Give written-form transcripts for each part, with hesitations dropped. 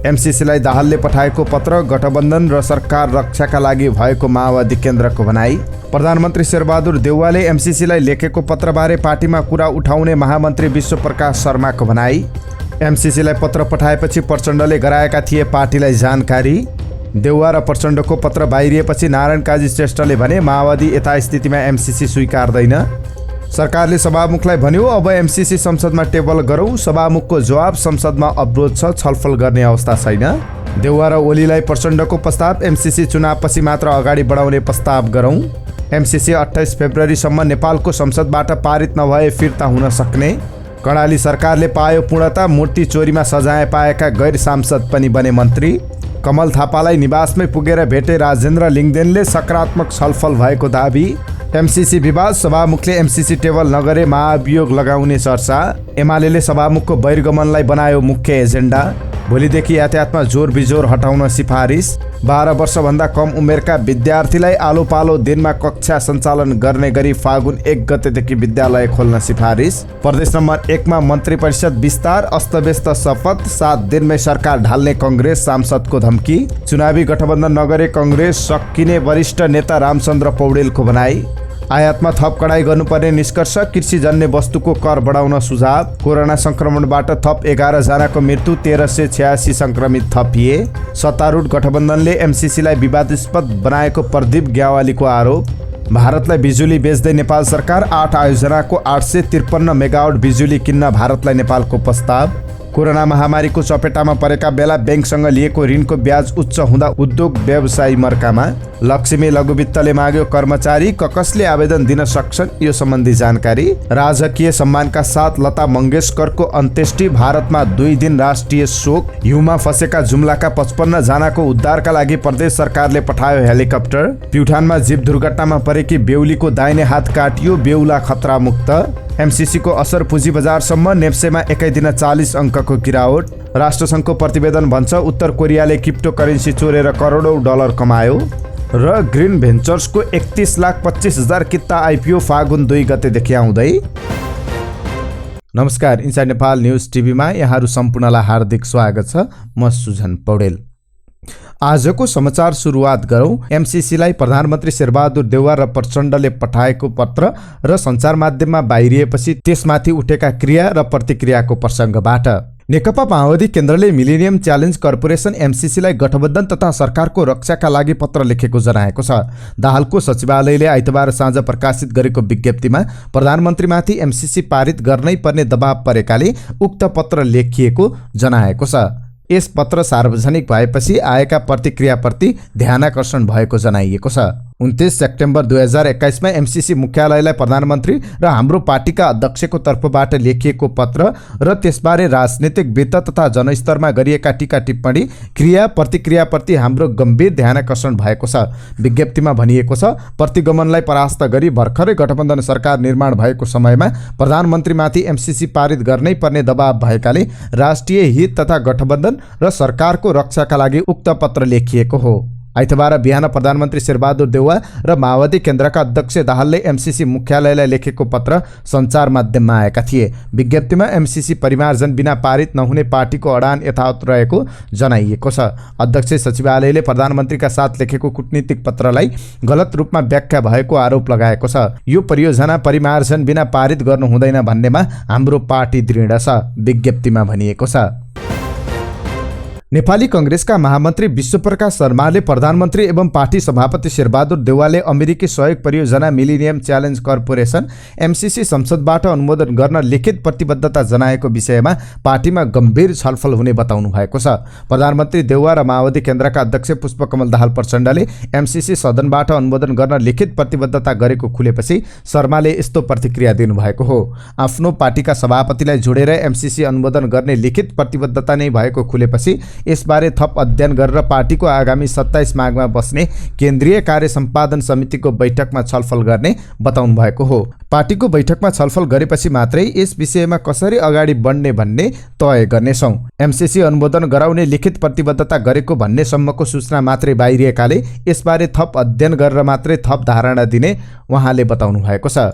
एमसीसीलाई दाहालले पठाएको पत्र, गठबन्धन र सरकार रक्षाका लागि भएको माओवादी केन्द्रको भनाई। प्रधानमन्त्री शेरबहादुर देउवाले एमसीसीलाई लेखेको पत्रबारे पार्टीमा कुरा उठाउने महामन्त्री विश्वप्रकाश शर्माको भनाई। एमसीसीलाई पत्र पठाएपछि प्रचण्डले गराएका थिए पार्टीलाई जानकारी। देउवा र प्रचण्डको पत्र बाहिरिएपछि नारायण काजी श्रेष्ठले भने माओवादी यथास्थितिमा एमसीसी स्वीकार्दैन। सरकारले सभामुखलाई भन्यो अब एमसीसी संसदमा टेबल गरौँ। सभामुखको जवाब संसदमा अवरोध छ, छलफल गर्ने अवस्था छैन। देउवा र ओलीलाई प्रचण्डको प्रस्ताव, एमसीसी चुनावपछि मात्र अगाडि बढाउने प्रस्ताव गरौँ। एमसीसी 28 फेब्रुअरीसम्म नेपालको संसदबाट पारित नभए फिर्ता हुन सक्ने। कर्णाली सरकारले पायो पूर्णता, मूर्ति चोरीमा सजाय पाएका गैर सांसद पनि बने मन्त्री। कमल थापालाई निवासमै पुगेर भेटे राजेन्द्र लिङ्गदेनले, सकारात्मक छलफल भएको दाबी। एमसीसी विवाद, सभामुखले एमसीसी टेबल नगरे महाभियोग लगाउने चर्चा। एमाले सभामुखको बहिर्गमनलाई बनायो मुख्य एजेन्डा। भोलिदेखि यातायातमा जोर बिजोर हटाउन सिफारिस। 12 वर्षभन्दा कम उमेरका विद्यार्थीलाई आलो पालो दिनमा कक्षा सञ्चालन गर्ने गरी फागुन 1 गतेदेखि विद्यालय खोल्न सिफारिस। प्रदेश नम्बर 1 मा मन्त्री परिषद विस्तार, अस्तव्यस्त शपथ, 7 दिनमै सरकार ढाल्ने कङ्ग्रेस सांसदको धम्की। चुनावी गठबन्धन नगरे कङ्ग्रेस सकिने वरिष्ठ नेता रामचन्द्र पौडेलको भनाई। आयातमा थप कडाई गर्नुपर्ने निष्कर्ष, कृषिजन्य वस्तुको कर बढाउन सुझाव। कोरोना संक्रमणबाट थप 11 जनाको मृत्यु, 1386 संक्रमित थपिए। सत्तारूढ गठबन्धनले एमसीसीलाई विवादास्पद बनाएको प्रदीप ग्यावालीको आरोप। भारतलाई बिजुली बेच्दै नेपाल सरकार, 8 आयोजनाको 853 मेगावाट बिजुली किन्न भारतलाई नेपालको प्रस्ताव। कोरोना महामारीको चपेटामा परेका बेला ब्याङ्कसँग लिएको ऋणको ब्याज उच्च हुँदा उद्योग व्यवसायी मर्कामा। लक्ष्मी लघुवित्तले माग्यो कर्मचारी, कसले आवेदन दिन सक्छन् यो सम्बन्धी जानकारी। राजकीय सम्मानका साथ लता मङ्गेशकरको अन्त्येष्टि, भारतमा 2 दिन राष्ट्रिय शोक। हिउँमा फँसेका जुम्लाका 55 जनाको उद्धारका लागि प्रदेश सरकारले पठायो हेलिकप्टर। प्युठानमा जीव दुर्घटनामा परेकी बेहुलीको दाहिने हात काटियो, बेहुला खतरा मुक्त। एमसीसीको असर पुँजी बजारसम्म, नेप्सेमा एकै दिन 40 अङ्कको गिरावट। राष्ट्रसङ्घको प्रतिवेदन भन्छ उत्तर कोरियाले क्रिप्टो करेन्सी चोरेर करोडौँ डलर कमायो। र ग्रिन भेन्चर्सको 31,25,000 किता आइपिओ फागुन 2 गतेदेखि आउँदै। नमस्कार, इन्साइड नेपाल न्युज टिभीमा यहाँहरू सम्पूर्णलाई हार्दिक स्वागत छ। म सुजन पौडेल। आजको समाचार सुरुवात गरौँ एमसीसीलाई प्रधानमन्त्री शेरबहादुर देउवा र प्रचण्डले पठाएको पत्र र सञ्चार माध्यममा बाहिरिएपछि त्यसमाथि उठेका क्रिया र प्रतिक्रियाको प्रसङ्गबाट। नेकपा माओवादी केन्द्रले मिलेनियम च्यालेन्ज कर्पोरेसन एमसीसीलाई गठबन्धन तथा सरकारको रक्षाका लागि पत्र लेखेको जनाएको छ। दाहालको सचिवालयले आइतबार साँझ प्रकाशित गरेको विज्ञप्तिमा प्रधानमन्त्रीमाथि एमसीसी पारित गर्नै पर्ने दबाव परेकाले उक्त पत्र लेखिएको जनाएको छ। यस पत्र सार्वजनिक भएपछि आएका प्रतिक्रियाप्रति ध्यानाकर्षण भएको जनाइएको छ। 29 सेप्टेम्बर 2021 मा एमसीसी मुख्यालयलाई प्रधानमन्त्री र हाम्रो पार्टीका अध्यक्षको तर्फबाट लेखिएको पत्र र त्यसबारे राजनीतिक वित्त तथा जनस्तरमा गरिएका टीका टिप्पणी, क्रिया प्रतिक्रियाप्रति हाम्रो गम्भीर ध्यानाकर्षण भएको छ। विज्ञप्तिमा भनिएको छ, प्रतिगमनलाई परास्त गरी भर्खरै गठबन्धन सरकार निर्माण भएको समयमा प्रधानमन्त्रीमाथि एमसीसी पारित गर्नै पर्ने दबाव भएकाले राष्ट्रिय हित तथा गठबन्धन र सरकारको रक्षाका लागि उक्त पत्र लेखिएको हो। आइतबार बिहान प्रधानमन्त्री शेरबहादुर देउवा र माओवादी केन्द्रका अध्यक्ष दाहालले एमसीसी मुख्यालयलाई लेखेको पत्र सञ्चार माध्यममा आएका थिए। विज्ञप्तिमा एमसीसी परिमार्जन बिना पारित नहुने पार्टीको अडान यथावत रहेको जनाइएको छ। अध्यक्ष सचिवालयले प्रधानमन्त्रीका साथ लेखेको कूटनीतिक पत्रलाई गलत रूपमा व्याख्या भएको आरोप लगाएको छ। यो परियोजना परिमार्जन बिना पारित गर्नु हुँदैन भन्नेमा हाम्रो पार्टी दृढ छ, विज्ञप्तिमा भनिएको छ। नेपाली कङ्ग्रेसका महामन्त्री विश्वप्रकाश शर्माले प्रधानमन्त्री एवं पार्टी सभापति शेरबहादुर देउवाले अमेरिकी सहयोग परियोजना मिलेनियम च्यालेन्ज कर्पोरेसन एमसीसी संसदबाट अनुमोदन गर्न लिखित प्रतिबद्धता जनाएको विषयमा पार्टीमा गम्भीर छलफल हुने बताउनु भएको छ। प्रधानमन्त्री देउवा र माओवादी केन्द्रका अध्यक्ष पुष्पकमल दाहाल प्रचण्डले एमसीसी सदनबाट अनुमोदन गर्न लिखित प्रतिबद्धता गरेको खुलेपछि शर्माले यस्तो प्रतिक्रिया दिनुभएको हो। आफ्नो पार्टीका सभापतिलाई जोडेर एमसीसी अनुमोदन गर्ने लिखित प्रतिबद्धता नै भएको खुलेपछि यसबारे थप अध्ययन गरेर पार्टीको आगामी 27 माघमा बस्ने केन्द्रीय कार्य सम्पादन समितिको बैठकमा छलफल गर्ने बताउनु भएको हो। पार्टीको बैठकमा छलफल गरेपछि मात्रै यस विषयमा कसरी अगाडि बढ्ने भन्ने तय गर्नेछौँ। एमसीसी अनुमोदन गराउने लिखित प्रतिबद्धता गरेको भन्ने सम्मको सूचना मात्रै बाहिरिएकाले यसबारे थप अध्ययन गरेर मात्रै थप धारणा दिने उहाँले बताउनु भएको छ।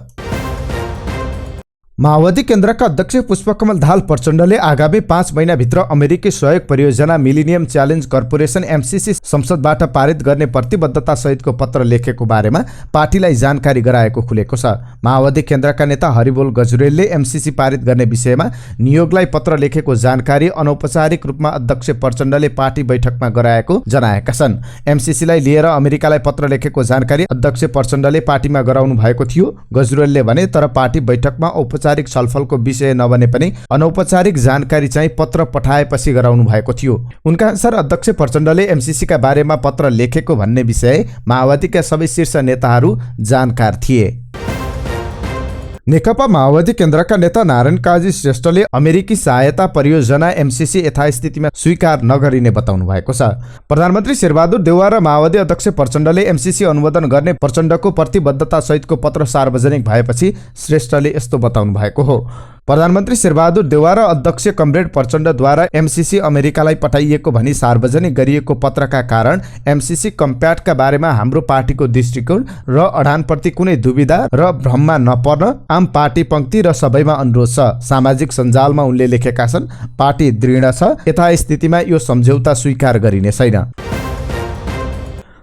माओवादी केन्द्रका अध्यक्ष पुष्पकमल दाहाल प्रचण्डले आगामी 5 महिनाभित्र अमेरिकी सहयोग परियोजना मिलेनियम च्यालेन्ज कर्पोरेसन एमसीसी संसदबाट पारित गर्ने प्रतिबद्धता सहितको पत्र लेखेको बारेमा पार्टीलाई जानकारी गराएको खुलेको छ। माओवादी केन्द्रका नेता हरिबोल गजुरेलले एमसीसी पारित गर्ने विषयमा नियोगलाई पत्र लेखेको जानकारी अनौपचारिक रूपमा अध्यक्ष प्रचण्डले पार्टी बैठकमा गराएको जनाएका छन्। एमसीसीलाई लिएर अमेरिकालाई पत्र लेखेको जानकारी अध्यक्ष प्रचण्डले पार्टीमा गराउनु भएको थियो। गजुरेलले भने तर पार्टी बैठकमा औपचारिक छलफलको विषय नबने पनि अनौपचारिक जानकारी चाहिँ पत्र पठाएपछि गराउनु भएको थियो। उनका अनुसार अध्यक्ष प्रचण्डले एमसीसीका बारेमा पत्र लेखेको भन्ने विषय माओवादीका सबै शीर्ष नेताहरू जानकार थिए। नेकपा माओवादी केन्द्रका नेता नारायण काजी श्रेष्ठले अमेरिकी सहायता परियोजना एमसीसी यथास्थितिमा स्वीकार नगरिने बताउनु भएको छ। प्रधानमन्त्री शेरबहादुर देउवा र माओवादी अध्यक्ष प्रचण्डले एमसीसी अनुमोदन गर्ने प्रचण्डको प्रतिबद्धता सहितको पत्र सार्वजनिक भएपछि श्रेष्ठले यस्तो बताउनु भएको हो। प्रधानमन्त्री शेरबहादुर देउवा र अध्यक्ष कमरेड प्रचण्डद्वारा एमसीसी अमेरिकालाई पठाइएको भनी सार्वजनिक गरिएको पत्रका कारण एमसीसी कम्प्याक्टका बारेमा हाम्रो पार्टीको दृष्टिकोण र अडानप्रति कुनै दुविधा र भ्रममा नपर्न आम पार्टी पंक्ति र सबैमा अनुरोध छ। सामाजिक सञ्जालमा उनले लेखेका छन्, पार्टी दृढ छ, यथास्थितिमा यो सम्झौता स्वीकार गरिने छैन।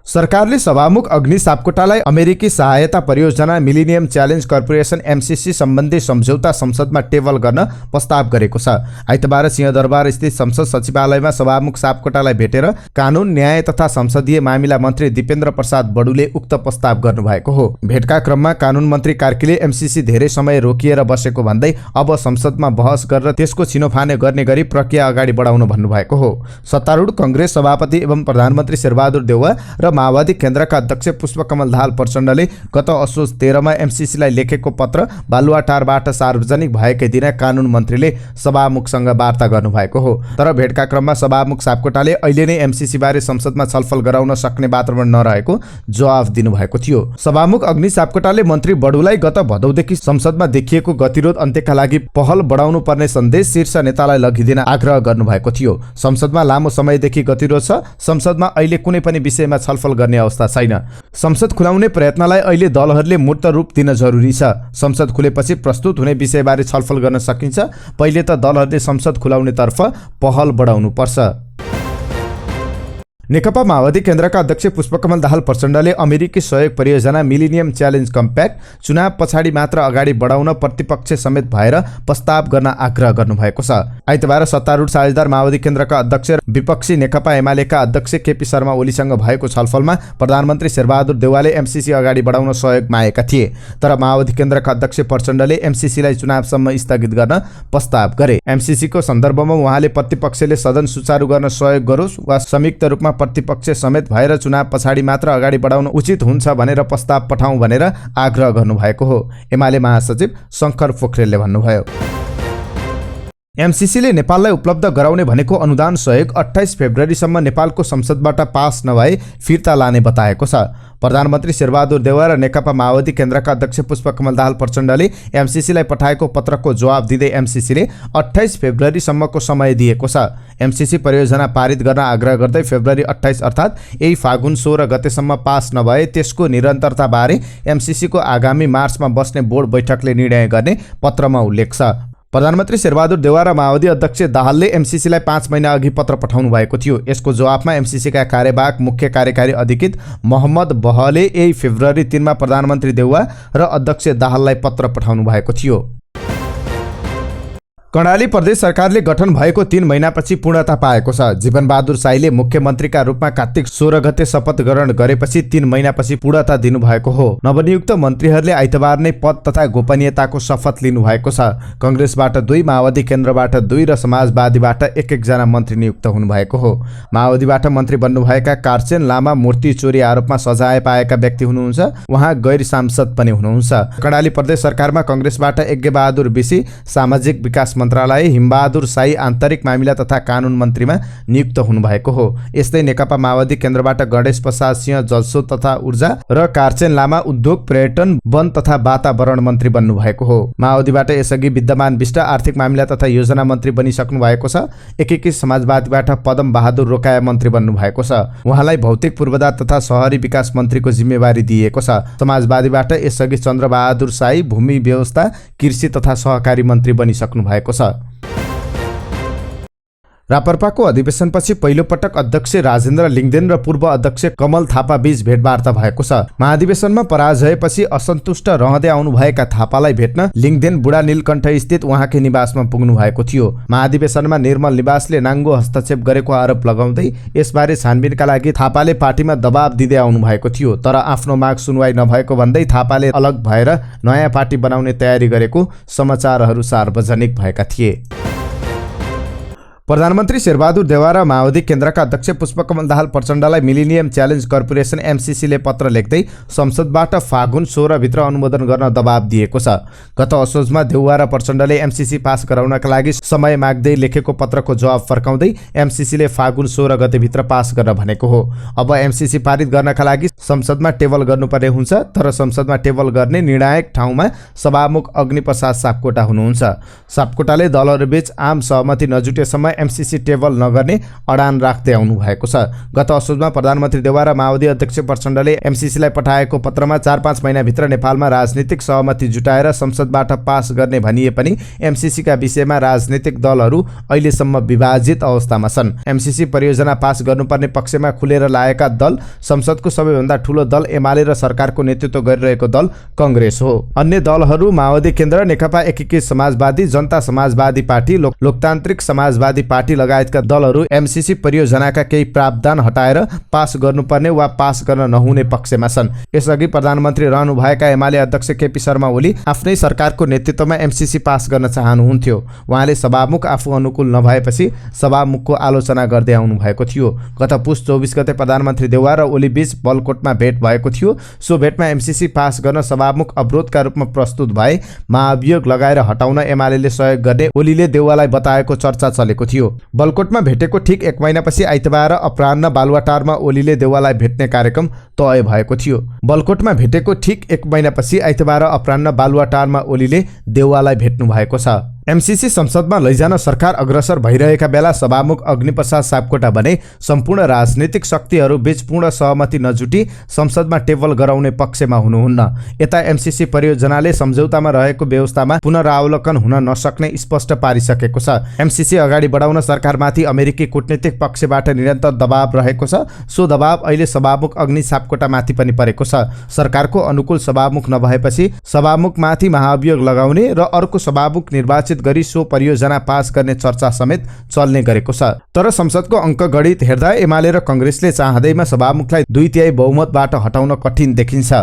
सरकारले सभामुख अग्नि सापकोटालाई अमेरिकी सहायता परियोजना मिलेनियम च्यालेन्ज कर्पोरेसन एमसीसी सम्बन्धी सम्झौता संसदमा टेबल गर्न प्रस्ताव गरेको छ। आइतबार सिंहदरबार स्थित संसद सचिवालयमा सभामुख सापकोटालाई भेटेर कानून, न्याय तथा संसदीय मामिला मन्त्री दिपेन्द्र प्रसाद बडुले उक्त प्रस्ताव गर्नुभएको हो। भेटका क्रममा कानून मन्त्री कार्कीले एमसीसी धेरै समय रोकिएर बसेको भन्दै अब संसदमा बहस गरेर त्यसको छिनोफाने गर्ने गरी प्रक्रिया अगाडि बढाउनु भन्नुभएको हो। सत्तारूढ कांग्रेस सभापति एवं प्रधानमन्त्री शेरबहादुर देउवा र माओवादी केन्द्रका अध्यक्ष पुष्पकमल दाहाल प्रचण्डले गत असोज 13 मा एमसीसीलाई लेखेको पत्र बालुवाटारबाट सार्वजनिक भएकै दिन कानून मन्त्रीले सभामुखसँग वार्ता गर्नुभएको हो। तर भेटका क्रममा सभामुख सापकोटाले अहिले नै एमसीसी बारे संसदमा छलफल गराउन सक्ने वातावरण नरहेको जवाफ दिनुभएको थियो। सभामुख अग्नि सापकोटाले मन्त्री बडुलाई गत भदौदेखि संसदमा देखिएको गतिरोध अन्त्यका लागि पहल बढाउनु पर्ने सन्देश शीर्ष नेतालाई लगिदिन आग्रह गर्नुभएको थियो। संसदमा लामो समयदेखि गतिरोध छ, संसदमा अहिले कुनै पनि विषयमा छलफल गर्ने अवस्था छैन। संसद खुलाउने प्रयत्नलाई अहिले दलहरूले मूर्त रूप दिन जरुरी छ। संसद खुलेपछि प्रस्तुत हुने विषयबारे छलफल गर्न सकिन्छ। पहिले त दलहरूले संसद खुलाउनेतर्फ पहल बढाउनु पर्छ। नेकपा माओवादी केन्द्रका अध्यक्ष पुष्पकमल दाहाल प्रचण्डले अमेरिकी सहयोग परियोजना मिलेनियम च्यालेन्ज कम्प्याक्ट चुनाव पछाडि मात्र अगाडि बढाउन प्रतिपक्ष समेत भएर प्रस्ताव गर्न आग्रह गर्नुभएको छ। आइतबार सत्तारूढ साझेदार माओवादी केन्द्रका अध्यक्ष र विपक्षी नेकपा एमालेका अध्यक्ष केपी शर्मा ओलीसँग भएको छलफलमा प्रधानमन्त्री शेरबहादुर देउवाले एमसीसी अगाडि बढाउन सहयोग मागेका थिए। तर माओवादी केन्द्रका अध्यक्ष प्रचण्डले एमसीसीलाई चुनावसम्म स्थगित गर्न प्रस्ताव गरे। एमसीसीको सन्दर्भमा उहाँले प्रतिपक्षले सदन सुचारू गर्न सहयोग गरोस् वा संयुक्त रूपमा प्रतिपक्ष समेत भएर चुनाव पछाडि मात्र अगाडि बढाउन उचित हुन्छ भनेर प्रस्ताव पठाउँ भनेर आग्रह गर्नुभएको हो। एमाले महासचिव शङ्कर पोखरेलले भन्नुभयो। एमसीसीले नेपाललाई उपलब्ध गराउने भनेको अनुदान सहयोग 28 फेब्रुअरीसम्म नेपालको संसदबाट पास नभए फिर्ता लाने बताएको छ। प्रधानमन्त्री शेरबहादुर देउवा र नेकपा माओवादी केन्द्रका अध्यक्ष पुष्पकमल दाहाल प्रचण्डले एमसीसीलाई पठाएको पत्रको जवाब दिँदै एमसीसीले 28 फेब्रुअरीसम्मको समय दिएको छ। एमसीसी परियोजना पारित गर्न आग्रह गर्दै फेब्रुअरी 28 अर्थात् यही फागुन 16 गतेसम्म पास नभए त्यसको निरन्तरताबारे एमसीसीको आगामी मार्चमा बस्ने बोर्ड बैठकले निर्णय गर्ने पत्रमा उल्लेख छ। प्रधानमन्त्री शेरबहादुर देउवा र माओवादी अध्यक्ष दाहालले एमसीसीलाई 5 महिना अघि पत्र पठाउनु भएको थियो। यसको जवाफमा एमसीसीका कार्यवाहक मुख्य कार्यकारी अधिकृत मोहम्मद बहले यही फेब्रुअरी 3 मा प्रधानमन्त्री देउवा र अध्यक्ष दाहाललाई पत्र पठाउनु भएको थियो। कर्णाली प्रदेश सरकारले गठन भएको 3 महिनापछि पूर्णता पाएको छ। जीवनबहादुर साईले मुख्यमन्त्रीका रूपमा कार्तिक 16 गते शपथ ग्रहण गरेपछि 3 महिनापछि पूर्णता दिनुभएको हो। नवनियुक्त मन्त्रीहरूले आइतबार नै पद तथा गोपनीयताको शपथ लिनुभएको छ। कांग्रेसबाट 2, माओवादी केन्द्रबाट 2 र समाजवादीबाट 1 जना मन्त्री नियुक्त हुनुभएको हो। माओवादीबाट मन्त्री बन्नुभएका कार्चेन लामा मूर्ति चोरी आरोपमा सजाय पाएका व्यक्ति हुनुहुन्छ। उहाँ गैर सांसद पनि हुनुहुन्छ। कर्णाली प्रदेश सरकारमा कांग्रेसबाट यज्ञबहादुर बिसी सामाजिक विकास मन्त्रालय हिमबहादुर साई आन्तरिक मामिला तथा कानुन मन्त्रीमा नियुक्त हुनुभएको हो। यस्तै नेकपा माओवादी केन्द्रबाट गणेश प्रसाद सिंह जलस्रोत तथा ऊर्जा र कार्चेन लामा उद्योग पर्यटन वन तथा वातावरण मन्त्री बन्नुभएको हो। माओवादीबाट यसअघि विद्यमान विष्ट आर्थिक मामिला तथा योजना मन्त्री बनिसक्नु भएको छ। एकीकृत समाजवादीबाट पदम बहादुर रोकाया मन्त्री बन्नुभएको छ। उहाँलाई भौतिक पूर्वाधार तथा शहरी विकास मन्त्रीको जिम्मेवारी दिइएको छ। समाजवादीबाट यसअघि चन्द्रबहादुर साई भूमि व्यवस्था कृषि तथा सहकारी मन्त्री बनिसक्नु भएको छ। रापरपाको अधिवेशनपछि पहिलो पटक अध्यक्ष राजेन्द्र लिङदेन र पूर्व अध्यक्ष कमल थापा बीच भेटवार्ता भएको छ। महाधिवेशनमा पराजयपछि असन्तुष्ट रहँदै आउनुभएका थापालाई भेट्न लिङदेन बुढा नीलकण्ठ स्थित उहाँकै निवासमा पुग्नु भएको थियो। महाधिवेशनमा निर्मल निवासले नाङ्गो हस्तक्षेप गरेको आरोप लगाउँदै यसबारे छानबिनका लागि थापाले पार्टीमा दबाब दिँदै आउनु भएको थियो। तर आफ्नो माग सुनवाई नभएको भन्दै थापाले अलग भएर नयाँ पार्टी बनाउने तयारी गरेको समाचारहरू सार्वजनिक भएका थिए। प्रधानमन्त्री शेरबहादुर देउवा र माओवादी केन्द्रका अध्यक्ष Pushpa Kamal Dahal प्रचण्डलाई millennium challenge corporation एमसीसीले पत्र लेख्दै संसदबाट फागुन 16 भित्र अनुमोदन गर्न दबाब दिएको छ। गत असोजमा देउवा र प्रचण्डले एमसीसी पास गराउनका लागि समय माग्दै लेखेको पत्रको जवाब फर्काउँदै एमसीसीले फागुन 16 गते भित्र पास गर्न भनेको हो। अब एमसीसी पारित गर्नका लागि संसदमा टेबल गर्नुपर्ने हुन्छ। तर संसदमा टेबल गर्ने निर्णायक ठाउँमा सभामुख अग्निप्रसाद सापकोटा हुनुहुन्छ। सापकोटाले दलहरूबीच आम सहमति नजुटेसम्म एमसीसी टेबल नगर्ने अडान राख्दै आउनु भएको छ। गत असोजमा प्रधानमन्त्री देउवा र माओवादी अध्यक्ष प्रचण्डले एमसीसीलाई पठाएको पत्रमा 4-5 महिनाभित्र नेपालमा राजनीतिक सहमति जुटाएर संसदबाट पास गर्ने भनिए पनि एमसीसीका विषयमा राजनीतिक दलहरू अहिलेसम्म विभाजित अवस्थामा छन्। एमसीसी परियोजना पास गर्नुपर्ने पक्षमा खुलेर लागेका दल संसदको सबैभन्दा ठूलो दल एमाले र सरकारको नेतृत्व गरिरहेको दल कांग्रेस हो। अन्य दलहरू माओवादी केन्द्र, नेकपा एकीकृत समाजवादी, जनता समाजवादी पार्टी, लोकतान्त्रिक समाजवादी पार्टी लगायतका दलहरू एमसीसी परियोजनाका केही प्रावधान हटाएर पास गर्नुपर्ने वा पास गर्न नहुने पक्षमा छन्। यसअघि प्रधानमन्त्री रहनुभएका एमाले अध्यक्ष केपी शर्मा ओली आफ्नै सरकारको नेतृत्वमा एमसीसी पास गर्न चाहनुहुन्थ्यो। उहाँले सभामुख आफू अनुकूल नभएपछि सभामुखको आलोचना गर्दै आउनु भएको थियो। गत पुस 24 गते प्रधानमन्त्री देउवा र ओली बीच बलकोटमा भेट भएको थियो। सो भेटमा एमसीसी पास गर्न सभामुख अवरोधका रूपमा प्रस्तुत भए महाभियोग लगाएर हटाउन एमालेले सहयोग गर्ने ओलीले देउवालाई बताएको चर्चा चलेको थियो। बलकोटमा भेटेको ठिक 1 महिनापछि आइतबार अपराह्न बालुवाटारमा ओलीले देउवालाई भेट्ने कार्यक्रम तय भएको थियो। बलकोटमा भेटेको ठिक 1 महिनापछि आइतबार अपराह्न बालुवाटारमा ओलीले देउवालाई भेट्नु भएको छ। एमसीसी संसदमा लैजान सरकार अग्रसर भइरहेका बेला सभामुख अग्निप्रसाद सापकोटा भने सम्पूर्ण राजनीतिक शक्तिहरू बीच पूर्ण सहमति नजुटी संसदमा टेबल गराउने पक्षमा हुनुहुन्न। यता एमसीसी परियोजनाले सम्झौतामा रहेको व्यवस्थामा पुनरावलोकन हुन नसक्ने स्पष्ट पारिसकेको छ। एमसीसी अगाडि बढाउन सरकारमाथि अमेरिकी कूटनीतिक पक्षबाट निरन्तर दबाब रहेको छ। सो दबाब अहिले सभामुख अग्नि सापकोटामाथि पनि परेको छ। सरकारको अनुकूल सभामुख नभएपछि सभामुखमाथि महाभियोग लगाउने र अर्को सभामुख निर्वाचित गरी सो परियोजना पास गर्ने चर्चा समेत चल्ने गरेको छ। तर संसदको अङ्कगणित हेर्दा एमाले र कांग्रेसले चाहँदैमा सभामुखलाई 2/3 बहुमतबाट हटाउन कठिन देखिन्छ।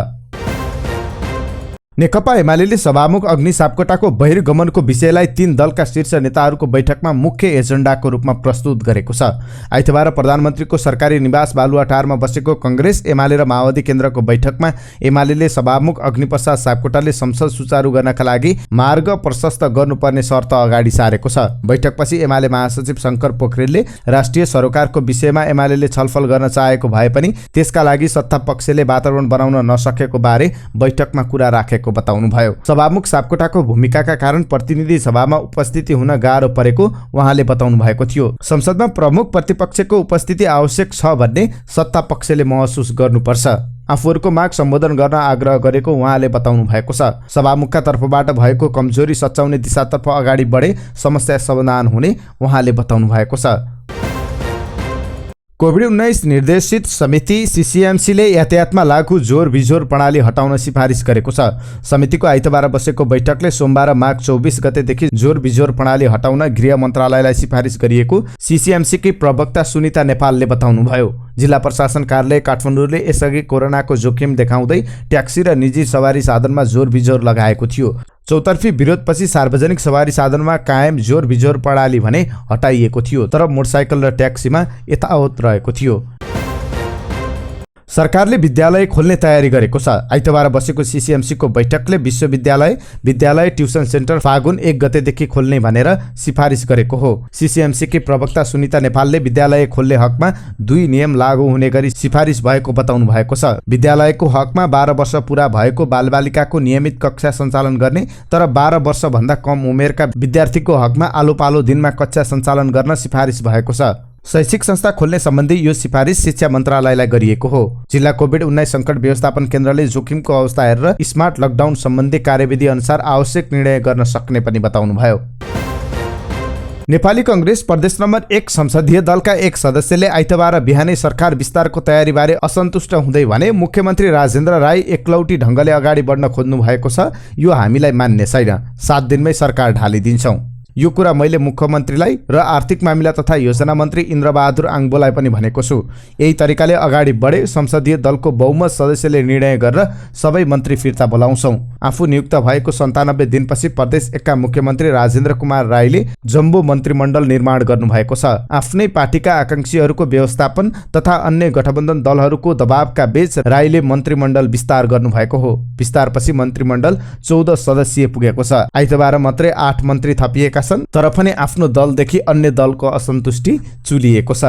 नेकपा एमालेले सभामुख अग्नि सापकोटाको बहिर्गमनको विषयलाई 3 दलका शीर्ष नेताहरूको बैठकमा मुख्य एजेन्डाको रूपमा प्रस्तुत गरेको छ। आइतबार प्रधानमन्त्रीको सरकारी निवास बालुवाटारमा बसेको कांग्रेस, एमाले र माओवादी केन्द्रको बैठकमा एमालेले सभामुख अग्निप्रसाद सापकोटाले संसद सुचारू गर्नका लागि मार्ग प्रशस्त गर्नुपर्ने शर्त अगाडि सारेको छ। बैठकपछि एमाले महासचिव शङ्कर पोखरेलले राष्ट्रिय सरोकारको विषयमा एमालेले छलफल गर्न चाहेको भए पनि त्यसका लागि सत्ता पक्षले वातावरण बनाउन नसकेको बारे बैठकमा कुरा राखेको बताउनुभयो। सभामुख सापकोटाको भूमिकाका कारण प्रतिनिधि सभामा उपस्थिति हुन गाह्रो परेको उहाँले बताउनु भएको थियो। संसदमा प्रमुख प्रतिपक्षको उपस्थिति आवश्यक छ भन्ने सत्ता पक्षले महसुस गर्नुपर्छ। आफूहरूको माग सम्बोधन गर्न आग्रह गरेको उहाँले बताउनु भएको छ। सभामुखका तर्फबाट भएको कमजोरी सच्याउने दिशातर्फ अगाडि बढे समस्या समाधान हुने उहाँले बताउनु भएको छ। कोभिड-19 निर्देशित समिति सीसीएमसीले यातायातमा लागू जोर बिजोर प्रणाली हटाउन सिफारिस गरेको छ। समितिको आइतबार बसेको बैठकले सोमबार माघ 24 गतेदेखि जोर बिजोर प्रणाली हटाउन गृह मन्त्रालयलाई सिफारिस गरिएको सीसीएमसीकी प्रवक्ता सुनिता नेपालले बताउनुभयो। जिल्ला प्रशासन कार्यालय काठमाडौँले यसअघि कोरोनाको जोखिम देखाउँदै ट्याक्सी र निजी सवारी साधनमा जोर बिजोर लगाएको थियो। चौतर्फी विरोधपछि सार्वजनिक सवारी साधनमा कायम जोर बिजोर प्रणाली भने हटाइएको थियो। तर मोटरसाइकल र ट्याक्सीमा यथावत रहेको थियो। सरकारले विद्यालय खोल्ने तयारी गरेको छ। आइतबार बसेको सीसीएमसीको बैठकले विश्वविद्यालय, विद्यालय, ट्युसन सेन्टर फागुन 1 गतेदेखि खोल्ने भनेर सिफारिस गरेको हो। सीसीएमसीकी प्रवक्ता सुनिता नेपालले विद्यालय खोल्ने हकमा 2 नियम लागू हुने गरी सिफारिस भएको बताउनु भएको छ। विद्यालयको हकमा 12 वर्ष पुरा भएको बालबालिकाको नियमित कक्षा सञ्चालन गर्ने, तर 12 वर्षभन्दा कम उमेरका विद्यार्थीको हकमा आलो पालो दिनमा कक्षा सञ्चालन गर्न सिफारिस भएको छ। शैक्षिक संस्था खोल्ने सम्बन्धी यो सिफारिस शिक्षा मन्त्रालयलाई गरिएको हो। जिल्ला कोभिड-19 सङ्कट व्यवस्थापन केन्द्रले जोखिमको अवस्था हेरेर स्मार्ट लकडाउन सम्बन्धी कार्यविधि अनुसार आवश्यक निर्णय गर्न सक्ने पनि बताउनुभयो। नेपाली कांग्रेस प्रदेश नम्बर 1 संसदीय दलका एक सदस्यले आइतबार बिहानै सरकार विस्तारको तयारीबारे असन्तुष्ट हुँदै भने मुख्यमन्त्री राजेन्द्र राई एकलौटी ढङ्गले अगाडि बढ्न खोज्नु भएको छ। यो हामीलाई मान्ने छैन। 7 दिनमै सरकार ढालिदिन्छौँ। यो कुरा मैले मुख्यमन्त्रीलाई र आर्थिक मामिला तथा योजना मन्त्री इन्द्रबहादुर आङ्बोलाई पनि भनेको छु। यही तरिकाले अगाडि बढे संसदीय दलको बहुमत सदस्यले निर्णय गरेर सबै मन्त्री फिर्ता बोलाउँछौँ। आफू नियुक्त भएको 97 दिनपछि प्रदेश 1 का मुख्यमन्त्री राजेन्द्र कुमार राईले जम्बो मन्त्रीमण्डल निर्माण गर्नुभएको छ। आफ्नै पार्टीका आकांक्षीहरूको व्यवस्थापन तथा अन्य गठबन्धन दलहरूको दबावका बीच राईले मन्त्रीमण्डल विस्तार गर्नुभएको हो। विस्तारपछि मन्त्रीमण्डल 14 सदस्यीय पुगेको छ। आइतबार मात्रै 8 मन्त्री थपिएका छन्, तर पनि आफ्नो दलदेखि अन्य दलको असन्तुष्टि चुलिएको छ।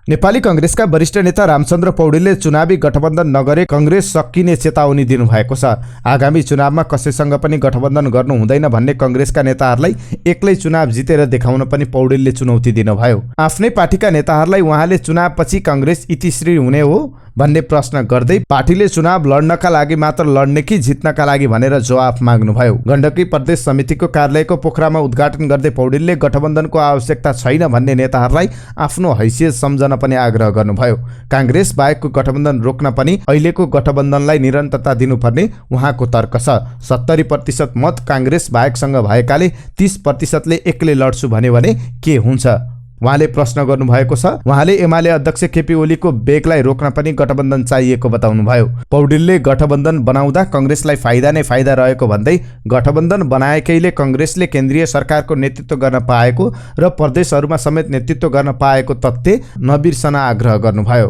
नेपाली कांग्रेसका वरिष्ठ नेता रामचन्द्र पौडेलले चुनावी गठबन्धन नगरे कांग्रेस सकिने चेतावनी दिनुभएको छ। आगामी चुनावमा कसैसँग पनि गठबन्धन गर्नु हुँदैन भन्ने कांग्रेसका नेताहरूलाई एक्लै चुनाव जितेर देखाउन पनि पौडेलले चुनौती दिनुभयो। आफ्नै पार्टीका नेताहरूलाई उहाँले चुनावपछि कांग्रेस इतिश्री हुने हो भन्ने प्रश्न गर्दै पार्टीले चुनाव लड्नका लागि मात्र लड्ने कि जित्नका लागि भनेर जवाफ माग्नुभयो। गण्डकी प्रदेश समितिको कार्यालयको पोखरामा उद्घाटन गर्दै पौडेलले गठबन्धनको आवश्यकता छैन भन्ने नेताहरूलाई आफ्नो हैसियत सम्झन पनि आग्रह गर्नुभयो। कांग्रेस बाहेकको गठबन्धन रोक्न पनि अहिलेको गठबन्धनलाई निरन्तरता दिनुपर्ने उहाँको तर्क छ। 70% मत कांग्रेस बाहेकसँग भएकाले 30%ले एक्लै लड्छु भन्यो भने के हुन्छ? उहाँले प्रश्न गर्नुभएको छ। उहाँले एमाले अध्यक्ष केपी ओलीको बेगलाई रोक्न पनि गठबन्धन चाहिएको बताउनुभयो। पौडेलले गठबन्धन बनाउँदा कांग्रेसलाई फाइदा नै फाइदा रहेको भन्दै गठबन्धन बनाएकैले कांग्रेसले केन्द्रीय सरकारको नेतृत्व गर्न पाएको र प्रदेशहरूमा समेत नेतृत्व गर्न पाएको तथ्य नबिर्सन आग्रह गर्नुभयो।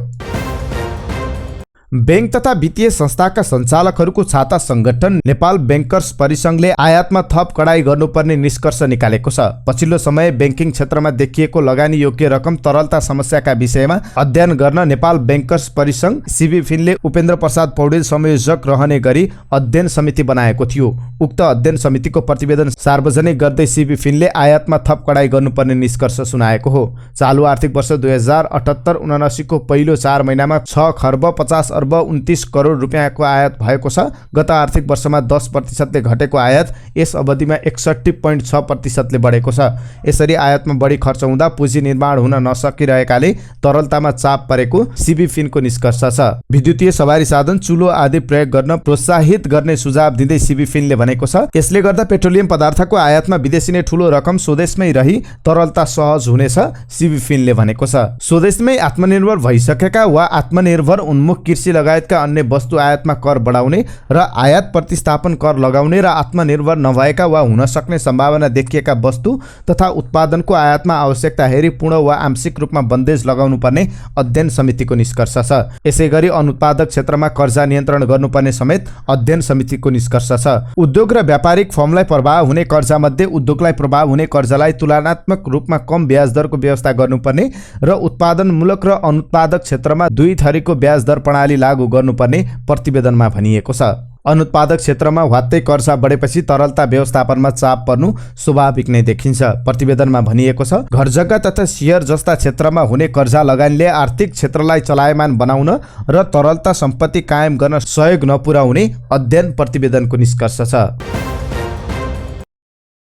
बैंक तथा वित्तीय संस्थाका सञ्चालकहरूको छाता संगठन नेपाल बैंकर्स परिसंघले आयातमा थप कडाई गर्नुपर्ने निष्कर्ष निकालेको छ। पछिल्लो समय बैंकिङ क्षेत्रमा देखिएको लगानी योग्य रकम तरलता समस्याका विषयमा अध्ययन गर्न नेपाल बैंकर्स परिसंघ सिबिफिनले उपेन्द्र प्रसाद पौडेल संयोजक रहने गरी अध्ययन समिति बनाएको थियो। उक्त अध्ययन समितिको प्रतिवेदन सार्वजनिक गर्दै सिबिफिनले आयातमा थप कडाई गर्नुपर्ने निष्कर्ष सुनाएको हो। चालु आर्थिक वर्ष 2078-79 को पहिलो 4 महिनामा 6 खर्ब 50 अर्ब 29 करोड रुपियाँको आयात भएको छ। गत आर्थिक वर्षमा 10%ले घटेको आयात यस अवधिमा 61.6%ले बढेको छ। यसरी आयातमा बढी खर्च हुँदा पुँजी निर्माण हुन नसकिरहेकाले तरलतामा चाप परेको सिबिफिनको निष्कर्ष छ। विद्युतीय सवारी साधन, चुलो आदि प्रयोग गर्न प्रोत्साहित गर्ने सुझाव दिँदै सिबिफिनले भनेको छ, यसले गर्दा पेट्रोलियम पदार्थको आयातमा विदेशी नै ठूलो रकम स्वदेशमै रही तरलता सहज हुनेछ। सिबिफिनले भनेको छ, स्वदेशमै आत्मनिर्भर भइसकेका वा आत्मनिर्भर उन्मुख कृषि लगायतका अन्य वस्तु आयातमा कर बढाउने र आयात प्रतिस्थापन कर लगाउने र आत्मनिर्भर नभएका वा हुन सक्ने सम्भावना देखिएका वस्तु तथा उत्पादनको आयातमा आवश्यकता हेरी पूर्ण वा आंशिक रूपमा बन्देज लगाउनु पर्ने अध्ययन समितिको निष्कर्ष छ। यसैगरी अनुत्पादक क्षेत्रमा कर्जा नियन्त्रण गर्नुपर्ने समेत अध्ययन समितिको निष्कर्ष छ। उद्योग र व्यापारिक फर्मलाई प्रभाव हुने कर्जा मध्ये उद्योगलाई प्रभाव हुने कर्जालाई तुलनात्मक रूपमा कम ब्याज दरको व्यवस्था गर्नुपर्ने र उत्पादनमूलक र अनुत्पादक क्षेत्रमा दुई थरीको ब्याज दर प्रणाली लागू गर्नुपर्ने प्रतिवेदनमा भनिएको छ। अनुत्पादक क्षेत्रमा ह्वात्तै कर्जा बढेपछि तरलता व्यवस्थापनमा चाप पर्नु स्वाभाविक नै देखिन्छ। प्रतिवेदनमा भनिएको छ, घरजग्गा तथा शेयर जस्ता क्षेत्रमा हुने कर्जा लगानीले आर्थिक क्षेत्रलाई चलायमान बनाउन र तरलता सम्पत्ति कायम गर्न सहयोग नपुर्याउने अध्ययन प्रतिवेदनको निष्कर्ष छ।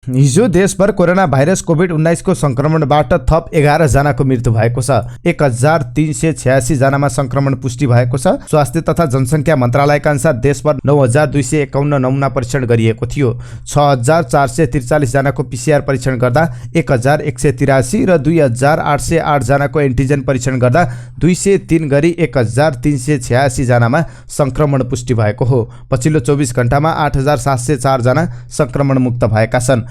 हिजो देशभर कोरोना भाइरस कोभिड-19 को संक्रमणबाट थप 11 जनाको मृत्यु भएको छ। 1386 जनामा संक्रमण पुष्टि भएको छ। स्वास्थ्य तथा जनसङ्ख्या मन्त्रालयका अनुसार देशभर 9251 नमुना परीक्षण गरिएको थियो। 6443 जनाको पीसीआर परीक्षण गर्दा 1183 र 2808 जनाको एन्टिजेन परीक्षण गर्दा 203 गरी 1386 जनामा संक्रमण पुष्टि भएको हो। पछिल्लो 24 घण्टामा 8704 जना संक्रमण मुक्त भएका छन्।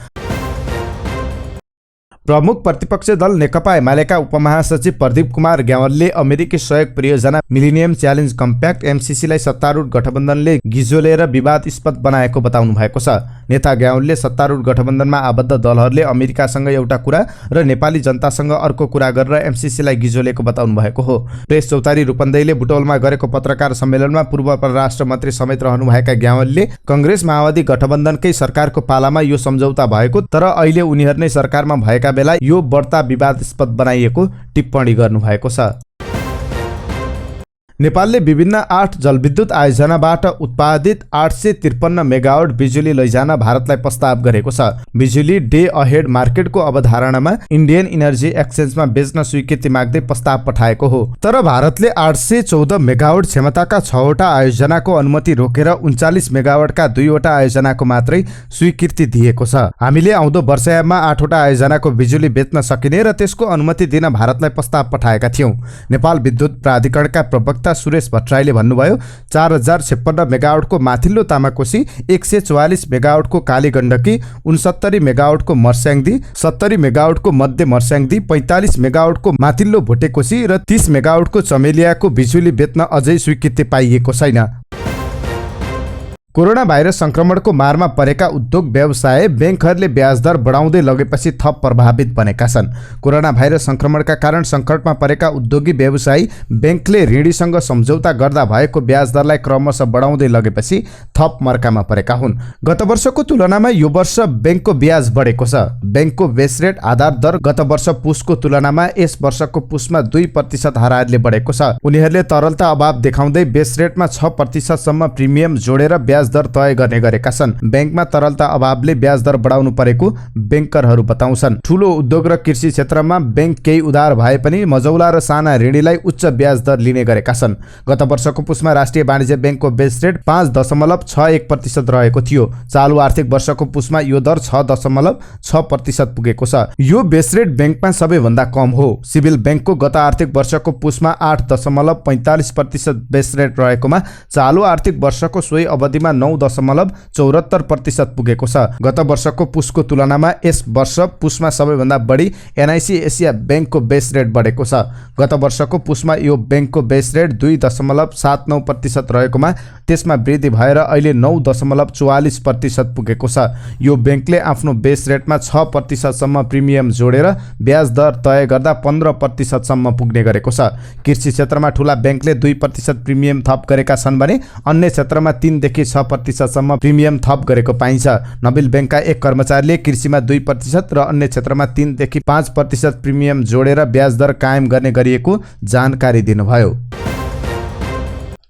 प्रमुख प्रतिपक्षी दल नेकपा एमालेका उपमहासचिव प्रदीप कुमार ग्यावालले अमेरिकी सहयोग परियोजना मिलेनियम च्यालेन्ज कम्प्याक्ट एमसीसीलाई सत्तारूढ गठबन्धनले गिजोलेर विवादास्पद बनाएको बताउनु भएको छ। नेता ग्यावालले सत्तारूढ गठबन्धनमा आबद्ध दलहरूले अमेरिकासँग एउटा कुरा र नेपाली जनतासँग अर्को कुरा गरेर एमसीसीलाई गिजोलेको बताउनु भएको हो। प्रेस चौतारी रूपन्देहीले बुटवलमा गरेको पत्रकार सम्मेलनमा पूर्व परराष्ट्र मन्त्री समेत रहनुभएका ग्यावालले कांग्रेस माओवादी गठबन्धनकै सरकारको पालामा यो सम्झौता भएको तर अहिले उनीहरू नै सरकारमा भएका बेला यो बढ्ता विवादास्पद बनाइएको टिप्पणी गर्नुभएको छ। नेपालले विभिन्न 8 जलविद्युत आयोजनाबाट उत्पादित 853 मेगावाट बिजुली लैजान भारतलाई प्रस्ताव गरेको छ। बिजुली डे अहेड मार्केटको अवधारणामा इन्डियन इनर्जी एक्सचेन्जमा बेच्न स्वीकृति माग्दै प्रस्ताव पठाएको हो। तर भारतले 814 मेगावाट क्षमताका 6वटा आयोजनाको अनुमति रोकेर 39 मेगावाटका 2वटा आयोजनाको मात्रै स्वीकृति दिएको छ। हामीले आउँदो वर्षयाममा 8वटा आयोजनाको बिजुली बेच्न सकिने र त्यसको अनुमति दिन भारतलाई प्रस्ताव पठाएका थियौं। नेपाल विद्युत प्राधिकरणका प्रवक्ता सुरेश भट्टराईले भन्नुभयो, 4056 मेगावाटको माथिल्लो तामाकोशी, 144 मेगावाटको कालीगण्डकी, 69 मेगावाटको मर्स्याङदी, 70 मेगावाटको मध्य मर्स्याङदी, 45 मेगावाटको माथिल्लो भोटेकोशी र 30 मेगावाटको चमेलियाको बिजुली बेच्न अझै स्वीकृति पाइएको छैन। कोरोना भाइरस संक्रमणको मारमा परेका उद्योग व्यवसाय बैंकहरूले ब्याज दर बढाउँदै लगेपछि थप प्रभावित बनेका छन्। कोरोना भाइरस संक्रमणका कारण संकटमा परेका उद्योगी व्यवसायी बैंकले ऋणीसँग सम्झौता गर्दा भएको ब्याज दरलाई क्रमशः बढाउँदै लगेपछि थप मर्कामा परेका हुन्। गत वर्षको तुलनामा यो वर्ष बैंकको ब्याज बढेको छ। बैंकको बेस रेट आधार दर गत वर्ष पुसको तुलनामा यस वर्षको पुसमा 2% हाराहारीले बढेको छ। उनीहरूले तरलता अभाव देखाउँदै बेस रेटमा 6% सम्म प्रिमियम जोडेर ब्याज दर तय गर्ने गरेका छन्। बैंकमा तरलता अभावले ब्याज दर बढाउनु परेको बैंकरहरू बताउँछन्। ठूलो उद्योग र कृषि क्षेत्रमा बैंक केही उधार भए पनि मजौला र साना ऋणीलाई उच्च ब्याज दर लिने गरेका छन्। गत वर्षको पुसमा राष्ट्रिय वाणिज्य बैंकको बेस रेट 5.61% रहेको थियो। चालु आर्थिक वर्षको पुसमा यो दर 6.6% पुगेको छ। यो बेस रेट बैंकमा सबैभन्दा कम हो। सिभिल बैंकको गत आर्थिक वर्षको पुसमा 8.45% बेस रेट रहेकोमा चालु आर्थिक वर्षको सोही अवधिमा 9.74% पुगेको छ। गत वर्षको पुसको तुलनामा यस वर्ष पुसमा सबैभन्दा बढी एनआईसी एसिया बैंकको बेस रेट बढेको छ। गत वर्षको पुसमा यो बैंकको बेस रेट 2.79% रहेकोमा त्यसमा वृद्धि भएर अहिले 9.44% पुगेको छ। यो बैंकले आफ्नो बेस रेटमा 6% सम्म प्रिमियम जोडेर ब्याज दर तय गर्दा 15% सम्म पुग्ने गरेको छ। कृषि क्षेत्रमा ठूला बैंकले 2% प्रिमियम थप गरेका छन् भने अन्य क्षेत्रमा 3 देखि 6% सम्म प्रिमियम थप गरेको पाइन्छ। नबिल बैंकका एक कर्मचारीले कृषिमा 2% र अन्य क्षेत्रमा 3 देखि 5% प्रिमियम जोडेर ब्याज दर कायम गर्ने गरिएको जानकारी दिनुभयो।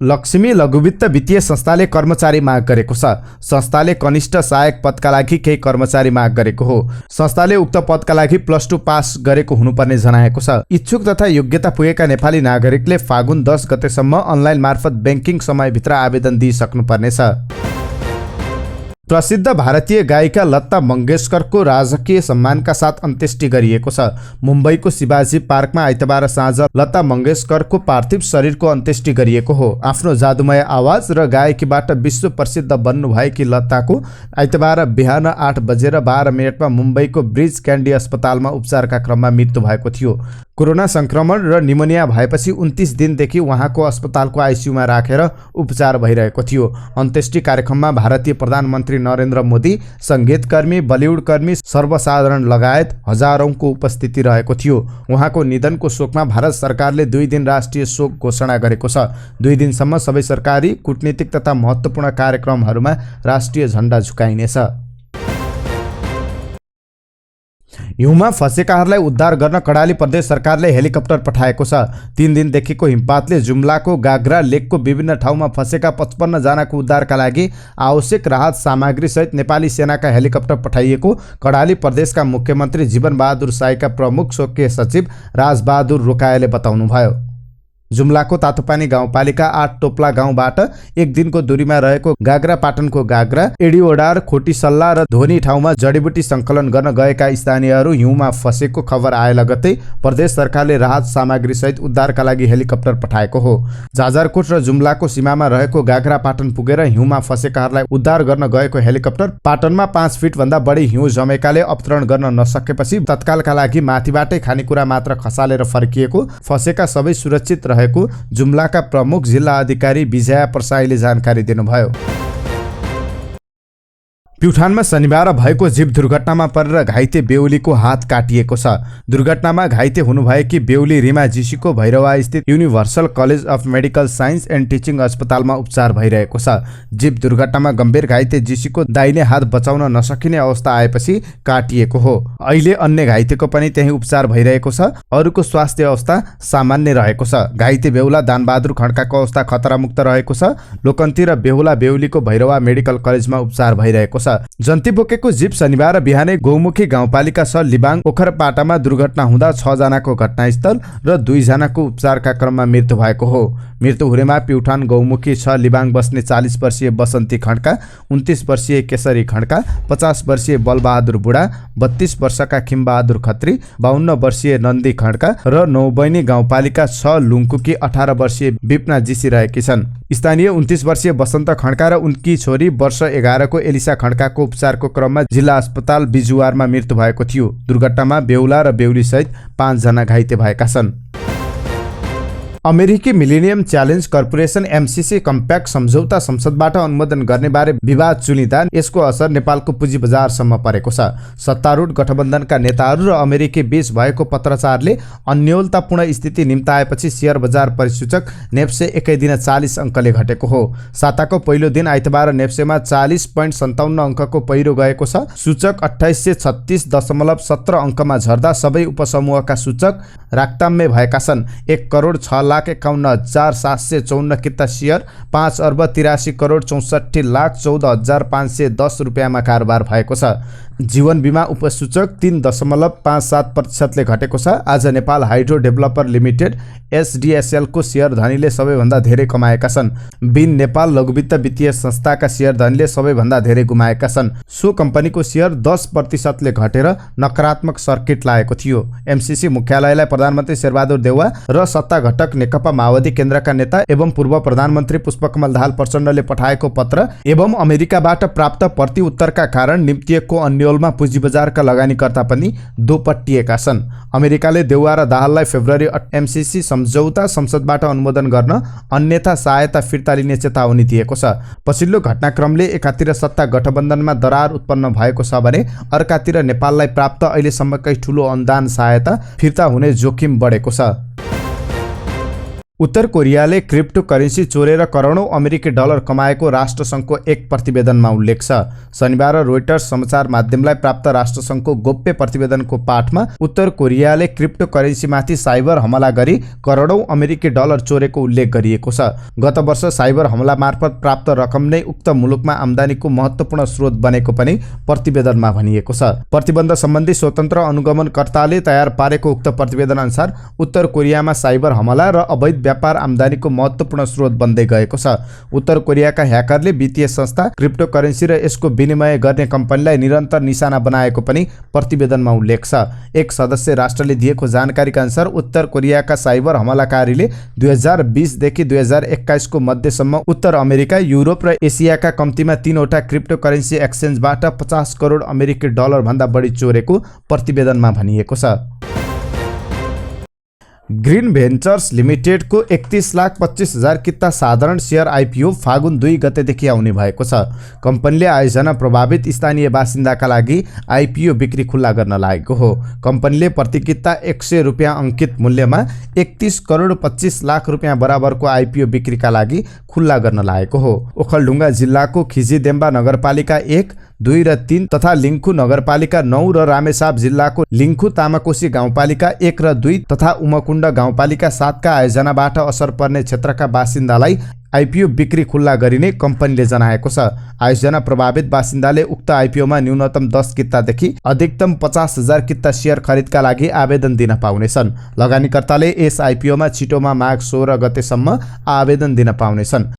लक्ष्मी लघुवित्त वित्तीय संस्थाले कर्मचारी माग गरेको छ। संस्थाले कनिष्ठ सहायक पदका लागि केही कर्मचारी माग गरेको हो। संस्थाले उक्त पदका लागि +2 पास गरेको हुनुपर्ने जनाएको छ। इच्छुक तथा योग्यता पुगेका नेपाली नागरिकले फागुन 10 गतेसम्म अनलाइन मार्फत बैंकिङ समयभित्र आवेदन दिइसक्नुपर्नेछ। प्रसिद्ध भारतीय गायिका लता मंगेशकरको राजकीय सम्मानका साथ अन्त्येष्टि गरिएको छ। मुम्बईको शिवाजी पार्कमा आइतबार साँझ लता मंगेशकरको पार्थिव शरीरको अन्त्येष्टि गरिएको हो। आफ्नो जादुमय आवाज र गायकीबाट विश्व प्रसिद्ध बन्नुभएकी लताको आइतबार बिहान 8:12 मुम्बईको ब्रिज क्यान्डी अस्पतालमा उपचारका क्रममा मृत्यु भएको थियो। कोरोना संक्रमण र निमोनिया भएपछि 29 दिनदेखि उहाँको अस्पतालको आइसियुमा राखेर उपचार भइरहेको थियो। अन्त्येष्टि कार्यक्रममा भारतीय प्रधानमन्त्री नरेन्द्र मोदी, संगीतकर्मी, बलिउड कर्मी, सर्वसाधारण लगायत हजारौंको उपस्थिति रहेको थियो। उहाँको निधनको शोकमा भारत सरकारले 2 दिन राष्ट्रिय शोक घोषणा गरेको छ। 2 दिनसम्म सबै सरकारी, कूटनीतिक तथा महत्त्वपूर्ण कार्यक्रमहरूमा राष्ट्रिय झण्डा झुकाइनेछ। हिउँमा फँसेकाहरूलाई उद्धार गर्न कर्णाली प्रदेश सरकारले हेलिकप्टर पठाएको छ। 3 दिनदेखिको हिमपातले जुम्लाको गाग्रा लेकको विभिन्न ठाउँमा फँसेका 55 जनाको उद्धारका लागि आवश्यक राहत सामग्री सहित नेपाली सेनाका हेलिकप्टर पठाइएको कर्णाली प्रदेशका मुख्यमन्त्री जीवन बहादुर साईका प्रमुख स्वकीय सचिव राजबहादुर रोकायाले बताउनुभयो। जुम्लाको तातोपानी गाउँपालिका 8 टोप्ला गाउँबाट एक दिनको दूरीमा रहेको गाग्रा पाटनको गाग्रा, एडीओडार, खोटीसल्ला र धोनी ठाउँमा जडीबुटी संकलन गर्न गएका स्थानीयहरू हिउँमा फसेको खबर आए लगत्तै प्रदेश सरकारले राहत सामग्री सहित उद्धारका लागि हेलिकप्टर पठाएको हो। जाजरकोट र जुम्लाको सीमामा रहेको गाग्रा पाटन पुगेर हिउँमा फसेकाहरूलाई उद्धार गर्न गएको हेलिकप्टर पाटनमा 5 फिट भन्दा बढी हिउँ जमेकाले अवतरण गर्न नसकेपछि तत्कालका लागि माथिबाटै खानेकुरा मात्र खसालेर फर्किएको फसेका सबै सुरक्षित रहेको जुम्लाका प्रमुख जिल्ला अधिकारी विजया प्रसाईले जानकारी दिनुभयो। प्युठानमा शनिबार भएको जीव दुर्घटनामा परेर घाइते बेहुलीको हात काटिएको छ। दुर्घटनामा घाइते हुनुभएकी बेहुली रिमा जीसीको भैरवा स्थित universal college of medical science and teaching अस्पतालमा उपचार भइरहेको छ। जीव दुर्घटनामा गम्भीर घाइते जीसीको दाहिने हात बचाउन नसकिने अवस्था आएपछि काटिएको हो। अहिले अन्य घाइतेको पनि त्यही उपचार भइरहेको छ। अरूको स्वास्थ्य अवस्था सामान्य रहेको छ। घाइते बेहुला दानबहादुर खड्काको अवस्था खतरामुक्त रहेको छ। लोकन्ती र बेहुला बेहुलीको भैरवा मेडिकल कलेजमा उपचार भइरहेको छ। जन्ती बोकेको जीप शनिबार बिहानै गौमुखी गाउँपालिका 6 लिबाङ ओखरपाटामा दुर्घटना हुँदा 6 जनाको घटनास्थल र 2 जनाको उपचारका क्रममा मृत्यु भएको हो। मृत्यु हुनेमा प्युठान गौमुखी 6 लिबाङ बस्ने 40 वर्षीय बसन्ती खड्का, 29 वर्षीय केशरी खड्का, 50 वर्षीय बलबहादुर बुढा, 32 वर्षका खिमबहादुर खत्री, 52 वर्षीय नन्दी खड्का र नौबैनी गाउँपालिका 6 लुङकुकी 18 वर्षीय विपना जीसी रहेकी छन्। स्थानीय 29 वर्षीय बसन्त खड्का र उनकी छोरी वर्ष 11 को एलिसा खड्काको उपचारको क्रममा जिल्ला अस्पताल बिजुवारमा मृत्यु भएको थियो। दुर्घटनामा बेहुला र बेहुली सहित 5 जना घाइते भएका छन्। अमेरिकी millennium challenge corporation MCC compact सम्झौता संसदबाट अनुमोदन गर्ने बारे विवाद चुलिँदा यसको असर नेपालको पुँजी बजारसम्म परेको छ। सत्तारूढ गठबन्धनका नेताहरू र अमेरिकी बीच भएको पत्रचारले अन्योलतापूर्ण स्थिति निम्ताएपछि शेयर बजार परिसूचक नेप्से एकै दिन 40 अङ्कले घटेको हो। साताको पहिलो दिन आइतबार नेप्सेमा 40.57 अङ्कको पहिरो गएको छ। सूचक 2836.17 अङ्कमा झर्दा सबै उपसमूहका सूचक राक्ताममै भएका छन्। 1,06,51,754 किता शेयर 5,83,64,64,14,510 रुपियाँमा कारोबार भएको छ। जीवन बीमा उपसूचक 3.57% घटेको छ। आज Nepal hydro developer limited SDSL को शेयर धनीले सबैभन्दा धेरै कमाएका छन्। बिन नेपाल लघुवित्त वित्तीय संस्थाका शेयर धनीले सबैभन्दा धेरै गुमाएका छन्। सो कम्पनीको शेयर 10% घटेर नकारात्मक सर्किट लागेको थियो। एमसीसी मुख्यालयलाई प्रधानमन्त्री शेरबहादुर देउवा र सत्ता घटक नेकपा माओवादी केन्द्रका नेता एवं पूर्व प्रधानमन्त्री पुष्पकमल दाहाल प्रचण्डले पठाएको पत्र एवं अमेरिकाबाट प्राप्त प्रति उत्तरका कारण निम्तिएको अन्यलमा पुँजी बजारका लगानीकर्ता पनि दोपट्टिएका छन्। अमेरिकाले देउवा र दाहाललाई फेब्रुअरी एमसीसी सम्झौता संसदबाट अनुमोदन गर्न अन्यथा सहायता फिर्ता लिने चेतावनी दिएको छ। पछिल्लो घटनाक्रमले एकातिर सत्ता गठबन्धनमा दरार उत्पन्न भएको छ भने अर्कातिर नेपाललाई प्राप्त अहिलेसम्मकै ठूलो अनुदान सहायता फिर्ता हुने जोखिम बढेको छ। उत्तर कोरियाले क्रिप्टो करेन्सी चोरेर करोडौं अमेरिकी डलर कमाएको राष्ट्रसङ्घको एक प्रतिवेदनमा उल्लेख छ। शनिबार रोइटर्स समाचार माध्यमलाई प्राप्त राष्ट्रसङ्घको गोप्य प्रतिवेदनको पाठमा उत्तर कोरियाले क्रिप्टो करेन्सीमाथि साइबर हमला गरी करोडौं अमेरिकी डलर चोरेको उल्लेख गरिएको छ। गत वर्ष साइबर हमला मार्फत प्राप्त रकम नै उक्त मुलुकमा आम्दानीको महत्त्वपूर्ण स्रोत बनेको पनि प्रतिवेदनमा भनिएको छ। प्रतिबन्ध सम्बन्धी स्वतन्त्र अनुगमनकर्ताले तयार पारेको उक्त प्रतिवेदन अनुसार उत्तर कोरियामा साइबर हमला र अवैध व्यापार आम्दानीको महत्त्वपूर्ण स्रोत बन्दै गएको छ। उत्तर कोरियाका ह्याकरले वित्तीय संस्था, क्रिप्टो करेन्सी र यसको विनिमय गर्ने कम्पनीलाई निरन्तर निशाना बनाएको पनि प्रतिवेदनमा उल्लेख छ। एक सदस्य राष्ट्रले दिएको जानकारीका अनुसार उत्तर कोरियाका साइबर हमलाकारीले 2020 देखि 2021 को मध्यसम्म उत्तर अमेरिका, युरोप र एसियाका कम्तीमा 3 वटा क्रिप्टो करेन्सी एक्सचेन्जबाट 50 करोड अमेरिकी डलर भन्दा बढी चोरेको प्रतिवेदनमा भनिएको छ। ग्रीन भेन्चर्स लिमिटेडको 31,25,000 किता साधारण शेयर आइपिओ फागुन 2 गतेदेखि आउने भएको छ। कम्पनीले आयोजना प्रभावित स्थानीय बासिन्दाका लागि आइपिओ बिक्री खुल्ला गर्न लागेको हो। कम्पनीले प्रति किता 100 रुपियाँ अङ्कित मूल्यमा 31 करोड 25 लाख रुपियाँ बराबरको आइपिओ बिक्रीका लागि खुल्ला गर्न लागेको हो। ओखलढुङ्गा जिल्लाको खिजीदेम्बा नगरपालिका 1, 2 र 3 तथा लिङ्खु नगरपालिका 9 र रामेछाप जिल्लाको लिङ्खु तामाकोशी गाउँपालिका 1 र 2 तथा उमकुण्ड गाउँपालिका 7 का आयोजनाबाट असर पर्ने क्षेत्रका बासिन्दालाई आइपिओ बिक्री खुल्ला गरिने कम्पनीले जनाएको छ। आयोजना प्रभावित बासिन्दाले उक्त आइपिओमा न्यूनतम 10 कितादेखि अधिकतम 50,000 किता सेयर खरिदका लागि आवेदन दिन पाउनेछन्। लगानीकर्ताले यस आइपिओमा छिटोमा माघ 16 गतेसम्म आवेदन दिन पाउनेछन्।